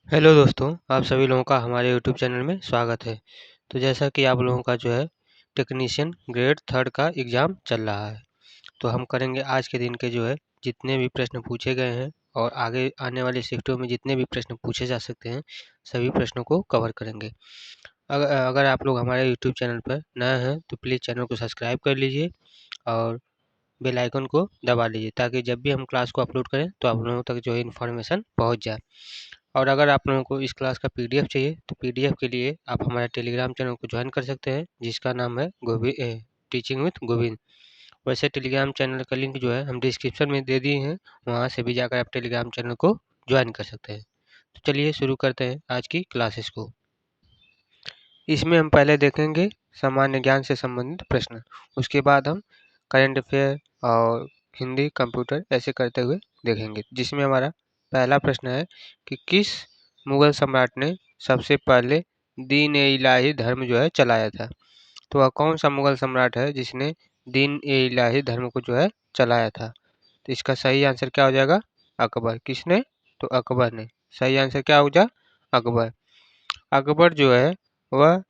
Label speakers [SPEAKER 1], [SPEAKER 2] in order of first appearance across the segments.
[SPEAKER 1] Hello दोस्तों, आप सभी लोगों का हमारे यूट्यूब चैनल में स्वागत है। तो जैसा कि आप लोगों का जो है टेक्नीशियन ग्रेड थर्ड का एग्ज़ाम चल रहा है, तो हम करेंगे आज के दिन के जो है जितने भी प्रश्न पूछे गए हैं और आगे आने वाली शिफ्टों में जितने भी प्रश्न पूछे जा सकते हैं, सभी प्रश्नों को कवर करेंगे। अगर आप लोग हमारे यूट्यूब चैनल पर नए हैं तो प्लीज़ चैनल को सब्सक्राइब कर लीजिए और बेल आइकन को दबा लीजिए ताकि जब भी हम क्लास को अपलोड करें तो आप लोगों तक जो है इन्फॉर्मेशन पहुंच जाए। और अगर आप लोगों को इस क्लास का पीडीएफ चाहिए तो पीडीएफ के लिए आप हमारे टेलीग्राम चैनल को ज्वाइन कर सकते हैं जिसका नाम है टीचिंग विथ गोविंद। वैसे टेलीग्राम चैनल का लिंक जो है हम डिस्क्रिप्शन में दे दिए हैं, वहाँ से भी जाकर आप टेलीग्राम चैनल को ज्वाइन कर सकते हैं। तो चलिए शुरू करते हैं आज की क्लासेस को। इसमें हम पहले देखेंगे सामान्य ज्ञान से संबंधित प्रश्न, उसके बाद हम करंट अफेयर और हिंदी कंप्यूटर ऐसे करते हुए देखेंगे। जिसमें हमारा पहला प्रश्न है कि किस मुगल सम्राट ने सबसे पहले दीन ए इलाही धर्म जो है चलाया था। तो वह कौन सा मुगल सम्राट है जिसने दीन ए इलाही धर्म को जो है चलाया था। तो इसका सही आंसर क्या हो जाएगा? अकबर। किसने? तो अकबर ने। सही आंसर क्या हो जाए? अकबर। अकबर जो है वह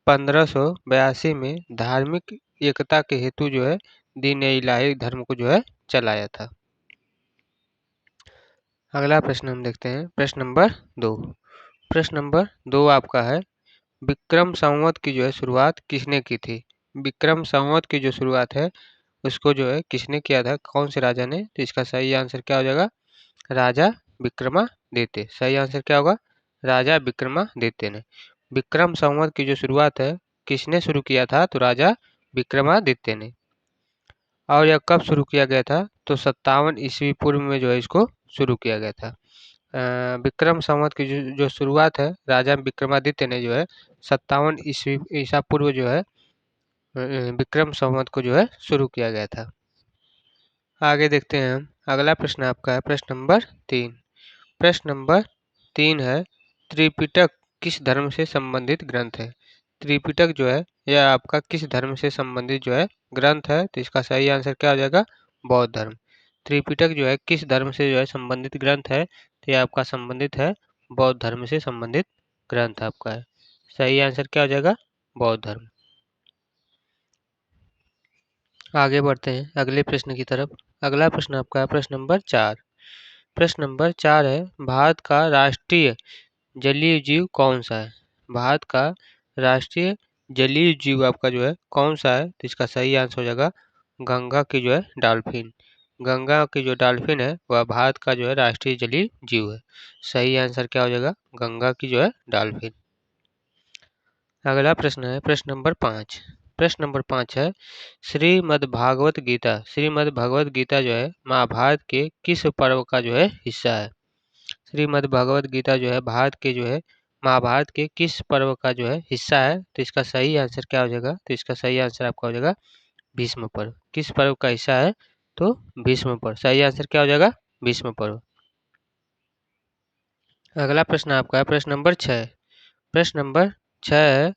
[SPEAKER 1] 1582 में धार्मिक एकता के हेतु जो है दीन ए इलाही धर्म को जो है चलाया था। अगला प्रश्न हम देखते हैं, प्रश्न नंबर 2। प्रश्न नंबर 2 आपका है, विक्रम संवत की जो है शुरुआत किसने की थी। विक्रम संवत की जो शुरुआत है उसको जो है किसने किया था, कौन से राजा ने। तो इसका सही आंसर क्या हो जाएगा? राजा विक्रमादित्य। सही आंसर क्या होगा? राजा विक्रमादित्य ने। विक्रम संवत की जो शुरुआत है किसने शुरू किया था, तो राजा विक्रमादित्य ने। और यह कब शुरू किया गया था, तो 57 ईस्वी पूर्व में जो है इसको शुरू किया गया था। विक्रम संवत की जो शुरुआत है राजा विक्रमादित्य ने जो है 57 ईस्वी ईसा पूर्व जो है विक्रम संवत को जो है शुरू किया गया था। आगे देखते हैं हम। अगला प्रश्न आपका है प्रश्न नंबर 3। प्रश्न नंबर 3 है, त्रिपिटक किस धर्म से संबंधित ग्रंथ है। त्रिपिटक जो है यह आपका किस धर्म से संबंधित जो है ग्रंथ है। तो इसका सही आंसर क्या हो जाएगा? बौद्ध धर्म। त्रिपिटक जो है किस धर्म से जो है संबंधित ग्रंथ है, तो यह आपका संबंधित है बौद्ध धर्म से संबंधित ग्रंथ आपका है। सही आंसर क्या हो जाएगा? बौद्ध धर्म। आगे बढ़ते हैं अगले प्रश्न की तरफ। अगला प्रश्न आपका है प्रश्न नंबर 4। प्रश्न नंबर 4 है, भारत का राष्ट्रीय जलीय जीव कौन सा है। भारत का राष्ट्रीय जलीय जीव आपका जो है कौन सा है। तो इसका सही आंसर हो जाएगा गंगा की जो है डॉल्फिन। गंगा की जो डॉल्फिन है वह भारत का जो है राष्ट्रीय जलीय जीव है। सही आंसर क्या हो जाएगा? गंगा की जो है डॉल्फिन। अगला प्रश्न है प्रश्न नंबर 5। प्रश्न नंबर 5 है, श्रीमद्भागवत गीता। श्रीमद्भागवत गीता जो है महाभारत के किस पर्व का जो है हिस्सा है। श्रीमद्भागवत गीता जो है भारत के जो है महाभारत के किस पर्व का जो है हिस्सा है। तो इसका सही आंसर क्या हो जाएगा? तो इसका सही आंसर आपका हो जाएगा भीष्म पर्व। किस पर्व का हिस्सा है? तो भीष्म पर्व। सही आंसर क्या हो जाएगा? भीष्म पर्व। अगला प्रश्न आपका है प्रश्न नंबर 6। प्रश्न नंबर 6 है,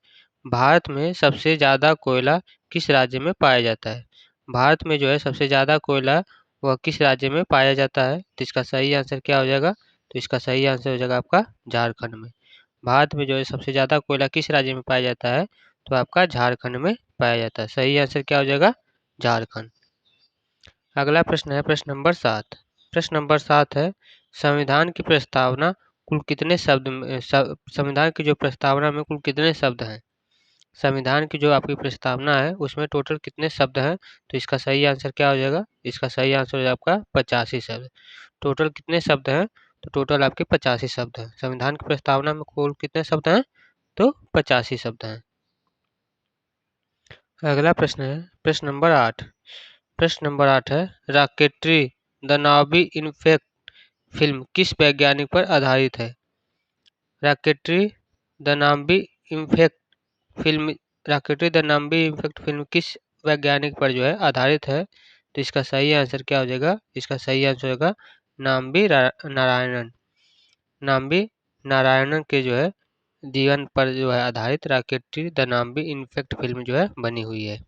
[SPEAKER 1] भारत में सबसे ज़्यादा कोयला किस राज्य में पाया जाता है। भारत में जो है सबसे ज़्यादा कोयला वह किस राज्य में पाया जाता है। तो इसका सही आंसर क्या हो जाएगा? तो इसका सही आंसर हो जाएगा आपका झारखंड में। भारत में जो है सबसे ज़्यादा कोयला किस राज्य में पाया जाता है, तो आपका झारखंड में पाया जाता है। सही आंसर क्या हो जाएगा? झारखंड। अगला प्रश्न है प्रश्न नंबर 7। प्रश्न नंबर 7 है, संविधान की प्रस्तावना कुल कितने शब्द में संविधान की जो प्रस्तावना में कुल कितने शब्द हैं। संविधान की जो आपकी प्रस्तावना है उसमें टोटल कितने शब्द हैं। तो इसका सही आंसर क्या हो जाएगा? इसका सही आंसर हो जाएगा आपका 85 शब्द। टोटल कितने शब्द हैं? तो टोटल आपके 85 शब्द हैं। संविधान की प्रस्तावना में कुल कितने शब्द हैं? तो 85 शब्द हैं। अगला प्रश्न है प्रश्न नंबर 8। प्रश्न नंबर 8 है, rocketry the knobby effect film किस वैज्ञानिक पर आधारित है। Rocketry the knobby effect film rocketry the knobby effect film किस वैज्ञानिक पर जो है आधारित है। तो इसका सही आंसर क्या हो जाएगा? इसका सही आंसर होगा नाम्बी नारायणन। नाम्बी नारायणन के जो है जीवन पर जो है आधारित rocketry the knobby effect film जो है बनी हुई है।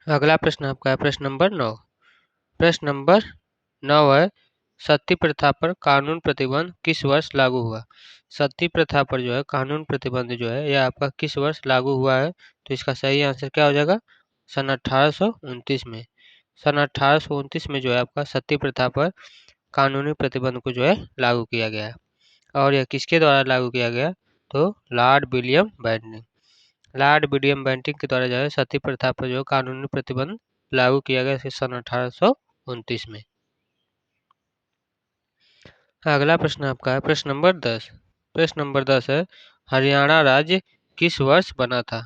[SPEAKER 1] अगला प्रश्न आपका है प्रश्न नंबर 9। प्रश्न नंबर 9 है, सती प्रथा पर कानून प्रतिबंध किस वर्ष लागू हुआ? सती प्रथा पर जो है कानून प्रतिबंध जो है यह आपका किस वर्ष लागू हुआ है? तो इसका सही आंसर क्या हो जाएगा? सन 1829 में। सन 1829 में जो है आपका सती प्रथा पर कानूनी प्रतिबंध को जो है लागू किया गया है। और यह किसके द्वारा लागू किया गया? तो Lord William Bentinck. Lord William Bentinck के द्वारा जो है सती प्रथा पर जो कानूनी प्रतिबंध लागू किया गया सन 1829 में। अगला प्रश्न आपका है प्रश्न नंबर 10। प्रश्न नंबर 10 है हरियाणा राज्य किस वर्ष बना था?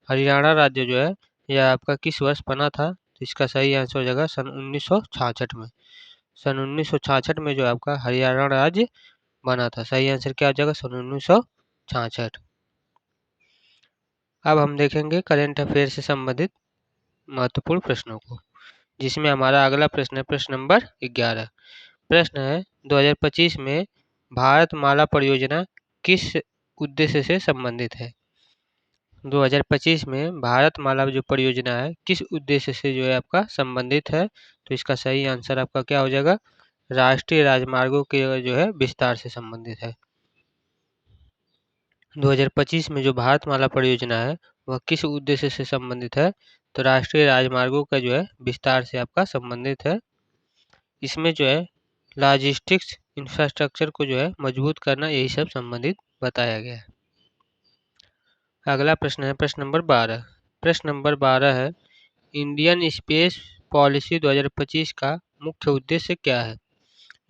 [SPEAKER 1] हरियाणा राज्य जो है यह आपका किस वर्ष बना था? तो इसका सही आंसर हो जाएगा सन 1966 में। सन 1966 में जो आपका हरियाणा राज्य बना था। सही आंसर क्या हो जाएगा? सन 1966। अब हम देखेंगे करेंट अफेयर से संबंधित महत्वपूर्ण प्रश्नों को, जिसमें हमारा अगला प्रश्न है प्रश्न नंबर 11। प्रश्न है 2025 में भारत माला परियोजना किस उद्देश्य से संबंधित है? 2025 में भारत माला जो परियोजना है किस उद्देश्य से जो है आपका संबंधित है? तो इसका सही आंसर आपका क्या हो जाएगा? राष्ट्रीय राजमार्गों के जो है विस्तार से संबंधित है। 2025 में जो भारत माला परियोजना है वह किस उद्देश्य से संबंधित है? तो राष्ट्रीय राजमार्गों का जो है विस्तार से आपका संबंधित है। इसमें जो है लॉजिस्टिक्स इंफ्रास्ट्रक्चर को जो है मजबूत करना, यही सब संबंधित बताया गया है। अगला प्रश्न है प्रश्न नंबर 12। प्रश्न नंबर 12 है इंडियन स्पेस पॉलिसी 2025 का मुख्य उद्देश्य क्या है?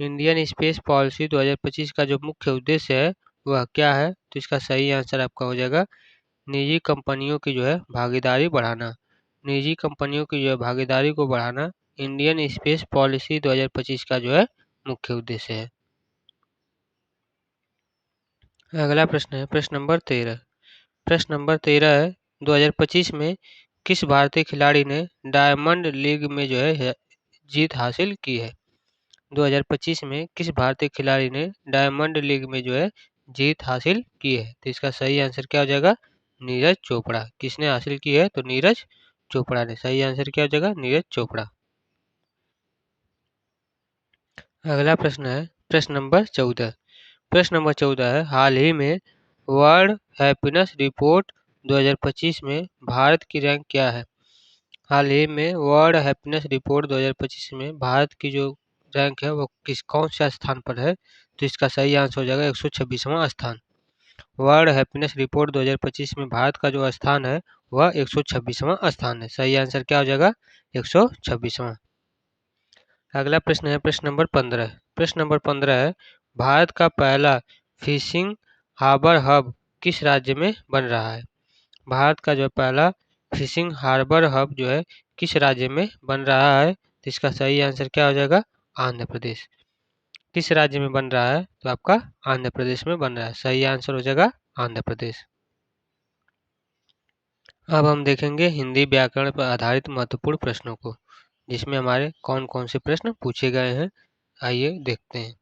[SPEAKER 1] इंडियन स्पेस पॉलिसी 2025 का जो मुख्य उद्देश्य है वह क्या है? तो इसका सही आंसर आपका हो जाएगा निजी कंपनियों की जो है भागीदारी बढ़ाना। निजी कंपनियों की जो है भागीदारी को बढ़ाना इंडियन स्पेस पॉलिसी 2025 का जो है मुख्य उद्देश्य है। अगला प्रश्न है प्रश्न नंबर 13। प्रश्न नंबर 13 है 2025 में किस भारतीय खिलाड़ी ने डायमंड लीग में जो है जीत हासिल की है? 2025 में किस भारतीय खिलाड़ी ने डायमंड लीग में जो है जीत हासिल की है? तो इसका सही आंसर क्या हो जाएगा? नीरज चोपड़ा। किसने हासिल की है? तो नीरज चोपड़ा ने। सही आंसर क्या हो जाएगा? नीरज चोपड़ा। अगला प्रश्न है प्रश्न नंबर 14। प्रश्न नंबर 14 है हाल ही में वर्ल्ड हैप्पीनेस रिपोर्ट 2025 में भारत की रैंक क्या है? हाल ही में वर्ल्ड हैप्पीनेस रिपोर्ट 2025 में भारत की जो रैंक है वो कौन से स्थान पर है? तो इसका सही आंसर हो जाएगा 126वां स्थान। वर्ल्ड हैप्पीनेस रिपोर्ट 2025 में भारत का जो स्थान है वह 126वां स्थान है। सही आंसर क्या हो जाएगा? 126वां। अगला प्रश्न है प्रश्न नंबर 15। प्रश्न नंबर 15 है भारत का पहला फिशिंग हार्बर हब किस राज्य में बन रहा है? भारत का जो पहला फिशिंग हार्बर हब जो है किस राज्य में बन रहा है? तो इसका सही आंसर क्या हो जाएगा? आंध्र प्रदेश। किस राज्य में बन रहा है? तो आपका आंध्र प्रदेश में बन रहा है। सही आंसर हो जाएगा आंध्र प्रदेश। अब हम देखेंगे हिंदी व्याकरण पर आधारित महत्वपूर्ण प्रश्नों को, जिसमें हमारे कौन कौन से प्रश्न पूछे गए हैं, आइए देखते हैं।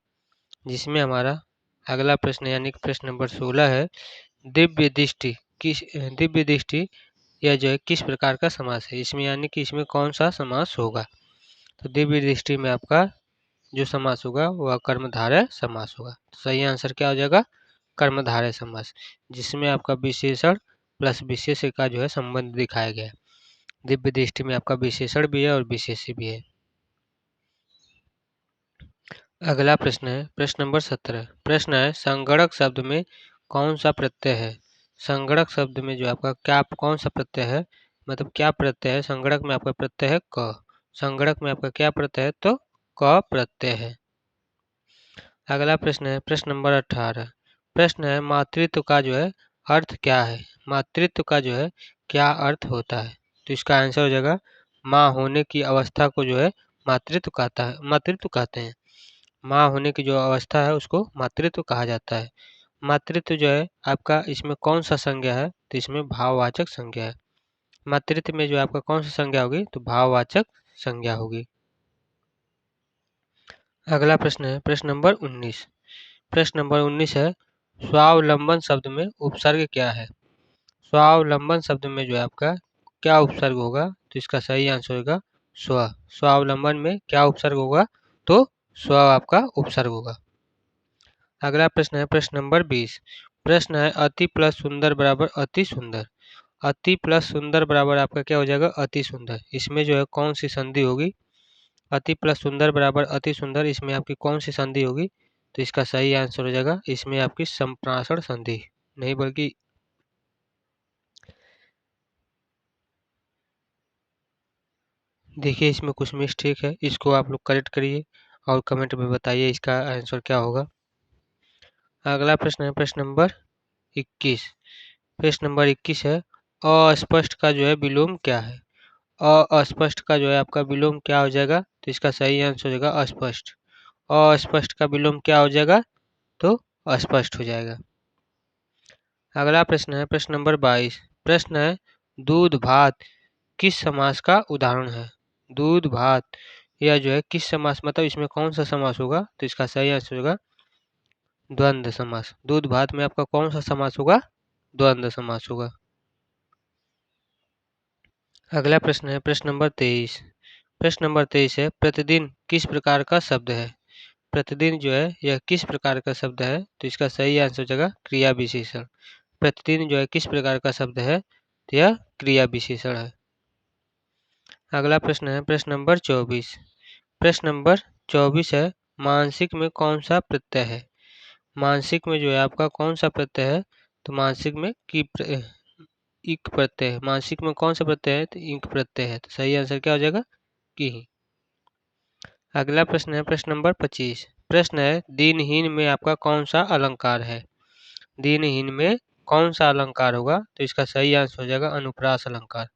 [SPEAKER 1] जिसमें हमारा अगला प्रश्न यानी कि प्रश्न नंबर 16 है दिव्य दृष्टि दिव्य दृष्टि यह जो है किस प्रकार का समास है? इसमें यानी कि इसमें कौन सा समास होगा? तो दिव्य दृष्टि में आपका जो समास होगा वह कर्मधारय समास होगा। तो सही आंसर क्या हो जाएगा? कर्मधारय समास, जिसमें आपका विशेषण प्लस विशेष्य का जो है संबंध दिखाया गया है। दिव्य दृष्टि में आपका विशेषण भी है और विशेष्य भी है। अगला प्रश्न है प्रश्न नंबर 17। प्रश्न है संगणक शब्द में कौन सा प्रत्यय है? संगणक शब्द में जो आपका क्या कौन सा प्रत्यय है, मतलब क्या प्रत्यय है? संगणक में आपका प्रत्यय है क। संगणक में आपका क्या प्रत्यय है? तो क प्रत्यय है। अगला प्रश्न है प्रश्न नंबर 18। प्रश्न है मातृत्व का जो है अर्थ क्या है? मातृत्व का जो है क्या अर्थ होता है? तो इसका आंसर हो जाएगा माँ होने की अवस्था को जो है मातृत्व कहते हैं। माँ होने की जो अवस्था है उसको मातृत्व कहा जाता है। मातृत्व जो है आपका इसमें कौन सा संज्ञा है? तो इसमें भाववाचक संज्ञा है। मातृत्व में जो आपका कौन सा संज्ञा होगी? तो भाववाचक संज्ञा होगी। अगला प्रश्न है प्रश्न नंबर 19। प्रश्न नंबर 19 है स्वावलंबन शब्द में उपसर्ग क्या है? स्वावलंबन शब्द में जो है आपका क्या उपसर्ग होगा? तो इसका सही आंसर होगा स्व। स्वावलंबन में क्या उपसर्ग होगा? तो स्व आपका उपसर्ग होगा। अगला प्रश्न है प्रश्न नंबर 20। प्रश्न है अति प्लस सुंदर बराबर अति सुंदर। अति प्लस सुंदर बराबर आपका क्या हो जाएगा? अति सुंदर। इसमें जो है कौन सी संधि होगी? अति प्लस सुंदर बराबर अति सुंदर, इसमें आपकी कौन सी संधि होगी? तो इसका सही आंसर हो जाएगा इसमें आपकी संप्रासण संधि, नहीं बल्कि देखिए इसमें कुछ मिस्टेक है, इसको आप लोग करेक्ट करिए और कमेंट में बताइए इसका आंसर क्या होगा। अगला प्रश्न है प्रश्न नंबर 21। प्रश्न नंबर 21 है अस्पष्ट का जो है विलोम क्या है? अस्पष्ट का जो है आपका विलोम क्या हो जाएगा? तो इसका सही आंसर हो जाएगा अस्पष्ट। अस्पष्ट का विलोम क्या हो जाएगा? तो अस्पष्ट हो जाएगा। अगला प्रश्न है प्रश्न नंबर 22। प्रश्न है दूध भात किस समास का उदाहरण है? दूध भात यह जो है किस समास, मतलब इसमें कौन सा समास होगा? तो इसका सही आंसर होगा द्वंद्व समास। दूध भात में आपका कौन सा समास होगा? द्वंद्व समास होगा। अगला प्रश्न है प्रश्न नंबर 23। प्रश्न नंबर 23 है प्रतिदिन किस प्रकार का शब्द है? प्रतिदिन जो है यह किस प्रकार का शब्द है? तो इसका सही आंसर हो जाएगा क्रिया विशेषण। प्रतिदिन जो है किस प्रकार का शब्द है? तो यह क्रिया विशेषण है। अगला प्रश्न है प्रश्न नंबर 24। प्रश्न नंबर 24 है मानसिक में कौन सा प्रत्यय है? मानसिक में जो है आपका कौन सा प्रत्यय है? तो मानसिक में इक प्रत्यय है। मानसिक में कौन सा प्रत्यय है? तो इंक प्रत्यय है। तो सही आंसर क्या हो जाएगा? की। अगला प्रश्न है प्रश्न नंबर 25। प्रश्न है दीनहीन में आपका कौन सा अलंकार है? दीनहीन में कौन सा अलंकार होगा? तो इसका सही आंसर हो जाएगा अनुप्रास अलंकार।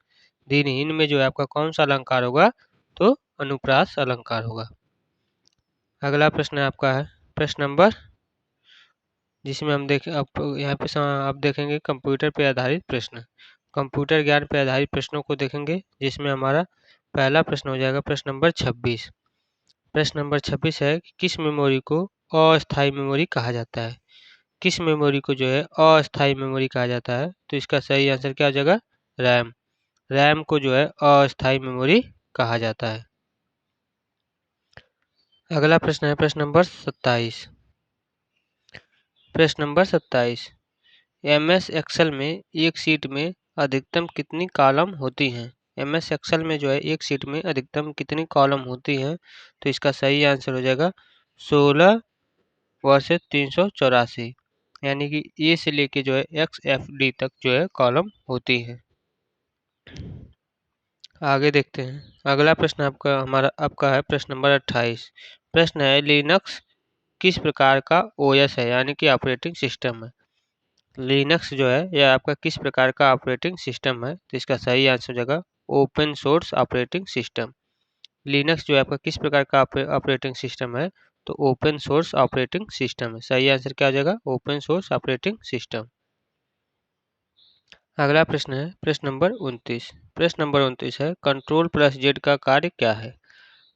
[SPEAKER 1] दीनहीन में जो है आपका कौन सा अलंकार होगा? तो अनुप्रास अलंकार होगा। अगला प्रश्न आपका है प्रश्न नंबर, जिसमें हम देखें आप यहाँ पे आप देखेंगे कंप्यूटर पे आधारित प्रश्न। कंप्यूटर ज्ञान पे आधारित प्रश्नों को देखेंगे, जिसमें हमारा पहला प्रश्न हो जाएगा प्रश्न नंबर 26। प्रश्न नंबर 26 है कि किस मेमोरी को अस्थायी मेमोरी कहा जाता है? किस मेमोरी को जो है अस्थायी मेमोरी कहा जाता है? तो इसका सही आंसर क्या हो जाएगा? रैम। रैम को जो है अस्थायी मेमोरी कहा जाता है। अगला प्रश्न है प्रश्न नंबर 27। प्रश्न नंबर 27। MS एक्सेल में एक शीट में अधिकतम कितनी कॉलम होती हैं? MS एक्सेल में जो है एक शीट में अधिकतम कितनी कॉलम होती हैं? तो इसका सही आंसर हो जाएगा 16 वर्सेस 384, यानी कि ए से लेके जो है XFD तक जो है कॉलम होती हैं। आगे देखते हैं। अगला प्रश्न आपका है प्रश्न नंबर 28। प्रश्न है लिनक्स किस प्रकार का OS है, यानी कि ऑपरेटिंग सिस्टम है? लिनक्स जो है यह आपका किस प्रकार का ऑपरेटिंग सिस्टम है? तो इसका सही आंसर हो जाएगा open source operating system. Linux जो है आपका किस प्रकार का ऑपरेटिंग सिस्टम है? तो ओपन सोर्स ऑपरेटिंग सिस्टम है। सही आंसर क्या हो जाएगा? Open source operating system. अगला प्रश्न है प्रश्न नंबर 29। प्रश्न नंबर 29 है कंट्रोल प्लस जेड का कार्य क्या है?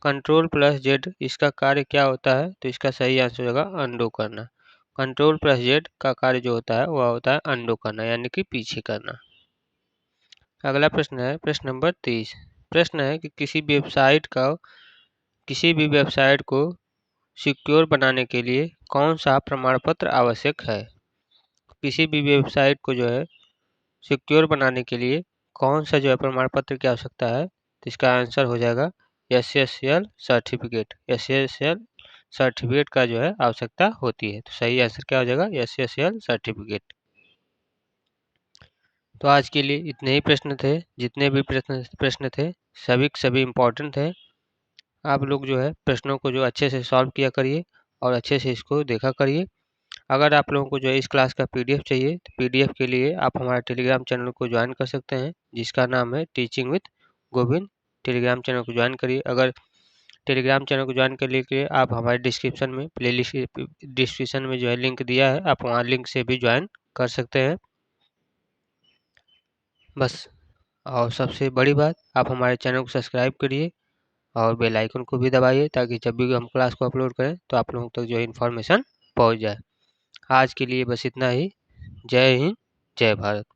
[SPEAKER 1] कंट्रोल प्लस जेड इसका कार्य क्या होता है? तो इसका सही आंसर होगा अंडो करना। कंट्रोल प्लस जेड का कार्य जो होता है वह होता है अंडो करना, यानी कि पीछे करना। अगला प्रश्न है प्रश्न नंबर 30। प्रश्न है कि किसी भी वेबसाइट को सिक्योर बनाने के लिए कौन सा प्रमाण पत्र आवश्यक है? किसी भी वेबसाइट को जो है सिक्योर बनाने के लिए कौन सा जो है प्रमाण पत्र की आवश्यकता है? तो इसका आंसर हो जाएगा SSL सर्टिफिकेट। SSL सर्टिफिकेट का जो है आवश्यकता होती है। तो सही आंसर क्या हो जाएगा? SSL certificate. तो आज के लिए इतने ही प्रश्न थे। जितने भी प्रश्न थे सभी के सभी इम्पोर्टेंट थे। आप लोग जो है प्रश्नों को जो अच्छे से सॉल्व किया करिए और अच्छे से इसको देखा करिए। अगर आप लोगों को जो है इस क्लास का PDF चाहिए तो PDF के लिए आप हमारे टेलीग्राम चैनल को ज्वाइन कर सकते हैं, जिसका नाम है teaching with Govind. Telegram channel को ज्वाइन करिए। अगर टेलीग्राम चैनल को ज्वाइन करने के लिए आप हमारे डिस्क्रिप्शन में डिस्क्रिप्शन में जो है लिंक दिया है, आप वहाँ लिंक से भी ज्वाइन कर सकते हैं। बस, और सबसे बड़ी बात, आप हमारे चैनल को सब्सक्राइब करिए और बेल आइकन को भी दबाइए, ताकि जब भी हम क्लास को अपलोड करें तो आप लोगों तक जो है इन्फॉर्मेशन पहुँच जाए। आज के लिए बस इतना ही। जय हिंद, जय भारत।